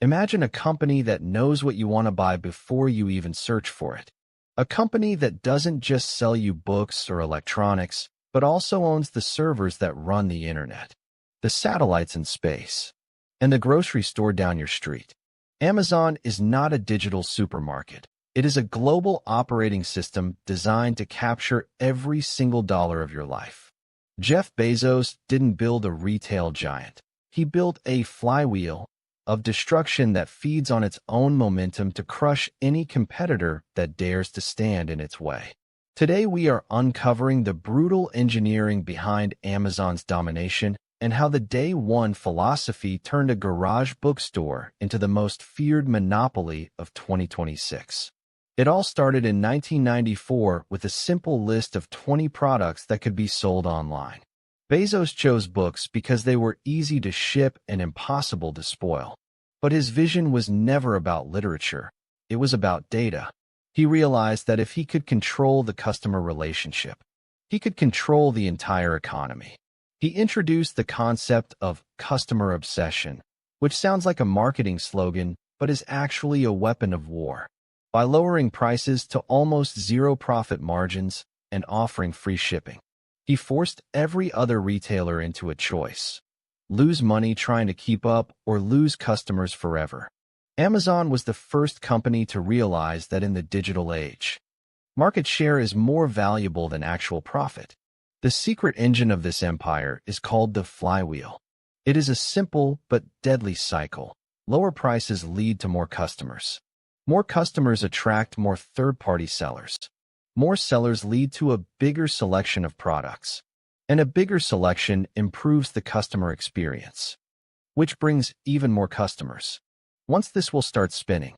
Imagine a company that knows what you want to buy before you even search for it. A company that doesn't just sell you books or electronics, but also owns the servers that run the internet, the satellites in space, and the grocery store down your street. Amazon is not a digital supermarket. It is a global operating system designed to capture every single dollar of your life. Jeff Bezos didn't build a retail giant. He built a flywheel of destruction that feeds on its own momentum to crush any competitor that dares to stand in its way. Today we are uncovering the brutal engineering behind Amazon's domination and how the day one philosophy turned a garage bookstore into the most feared monopoly of 2026. It all started in 1994 with a simple list of 20 products that could be sold online. Bezos chose books because they were easy to ship and impossible to spoil. But his vision was never about literature. It was about data. He realized that if he could control the customer relationship, he could control the entire economy. He introduced the concept of customer obsession, which sounds like a marketing slogan, but is actually a weapon of war. By lowering prices to almost zero profit margins and offering free shipping, he forced every other retailer into a choice: lose money trying to keep up or lose customers forever. Amazon was the first company to realize that in the digital age, market share is more valuable than actual profit. The secret engine of this empire is called the flywheel. It is a simple but deadly cycle. Lower prices lead to more customers. More customers attract more third-party sellers. More sellers lead to a bigger selection of products. And a bigger selection improves the customer experience, which brings even more customers. Once this will start spinning,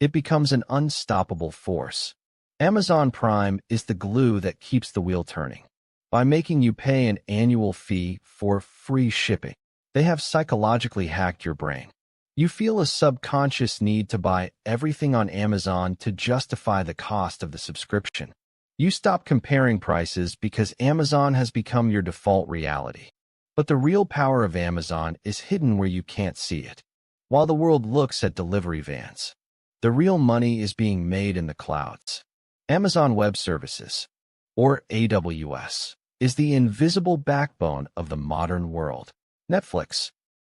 it becomes an unstoppable force. Amazon Prime is the glue that keeps the wheel turning. By making you pay an annual fee for free shipping, they have psychologically hacked your brain. You feel a subconscious need to buy everything on Amazon to justify the cost of the subscription. You stop comparing prices because Amazon has become your default reality. But the real power of Amazon is hidden where you can't see it. While the world looks at delivery vans, the real money is being made in the clouds. Amazon Web Services, or AWS, is the invisible backbone of the modern world. Netflix,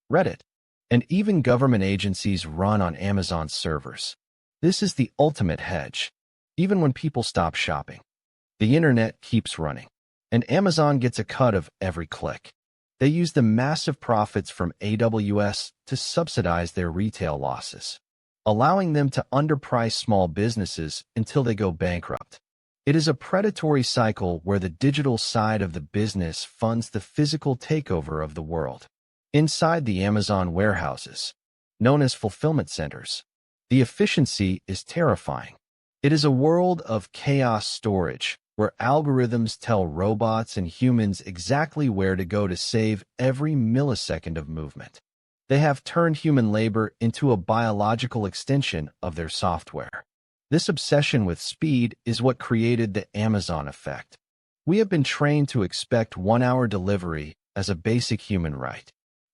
Reddit, and even government agencies run on Amazon's servers. This is the ultimate hedge. Even when people stop shopping, the internet keeps running, and Amazon gets a cut of every click. They use the massive profits from AWS to subsidize their retail losses, allowing them to underprice small businesses until they go bankrupt. It is a predatory cycle where the digital side of the business funds the physical takeover of the world. Inside the Amazon warehouses, known as fulfillment centers, the efficiency is terrifying. It is a world of chaos storage, where algorithms tell robots and humans exactly where to go to save every millisecond of movement. They have turned human labor into a biological extension of their software. This obsession with speed is what created the Amazon effect. We have been trained to expect one-hour delivery as a basic human right.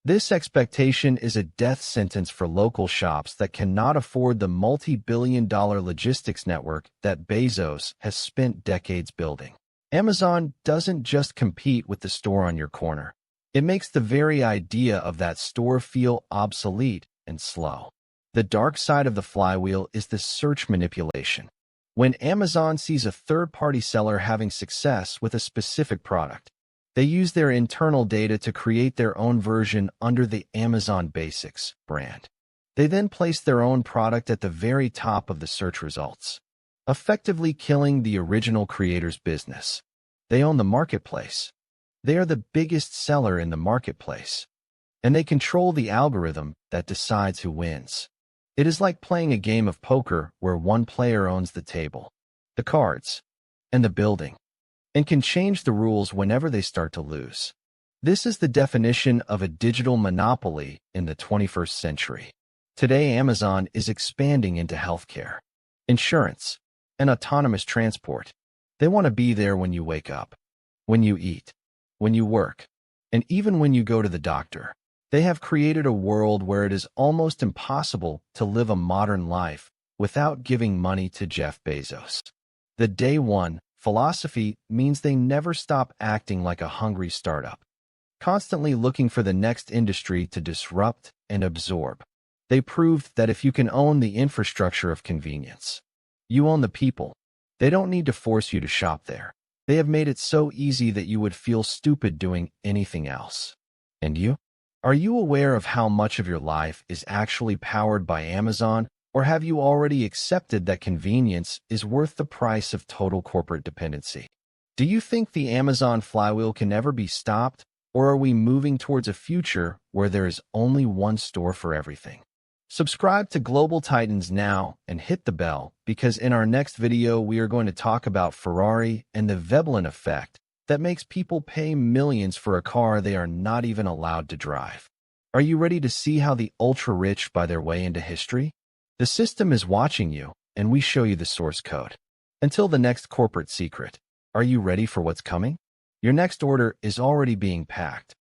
This expectation is a death sentence for local shops that cannot afford the multi-billion-dollar logistics network that Bezos has spent decades building. Amazon doesn't just compete with the store on your corner. It makes the very idea of that store feel obsolete and slow. The dark side of the flywheel is the search manipulation. When Amazon sees a third-party seller having success with a specific product, they use their internal data to create their own version under the Amazon Basics brand. They then place their own product at the very top of the search results, effectively killing the original creator's business. They own the marketplace. They are the biggest seller in the marketplace, and they control the algorithm that decides who wins. It is like playing a game of poker where one player owns the table, the cards, and the building, and can change the rules whenever they start to lose. This is the definition of a digital monopoly in the 21st century. Today, Amazon is expanding into healthcare, insurance, and autonomous transport. They want to be there when you wake up, when you eat, when you work, and even when you go to the doctor. They have created a world where it is almost impossible to live a modern life without giving money to Jeff Bezos. The day one philosophy means they never stop acting like a hungry startup, constantly looking for the next industry to disrupt and absorb. They proved that if you can own the infrastructure of convenience, you own the people. They don't need to force you to shop there. They have made it so easy that you would feel stupid doing anything else. And you? Are you aware of how much of your life is actually powered by Amazon, or have you already accepted that convenience is worth the price of total corporate dependency? Do you think the Amazon flywheel can ever be stopped, or are we moving towards a future where there is only one store for everything? Subscribe to Global Titans now and hit the bell, because in our next video we are going to talk about Ferrari and the Veblen effect that makes people pay millions for a car they are not even allowed to drive. Are you ready to see how the ultra-rich buy their way into history? The system is watching you, and we show you the source code. Until the next corporate secret, are you ready for what's coming? Your next order is already being packed.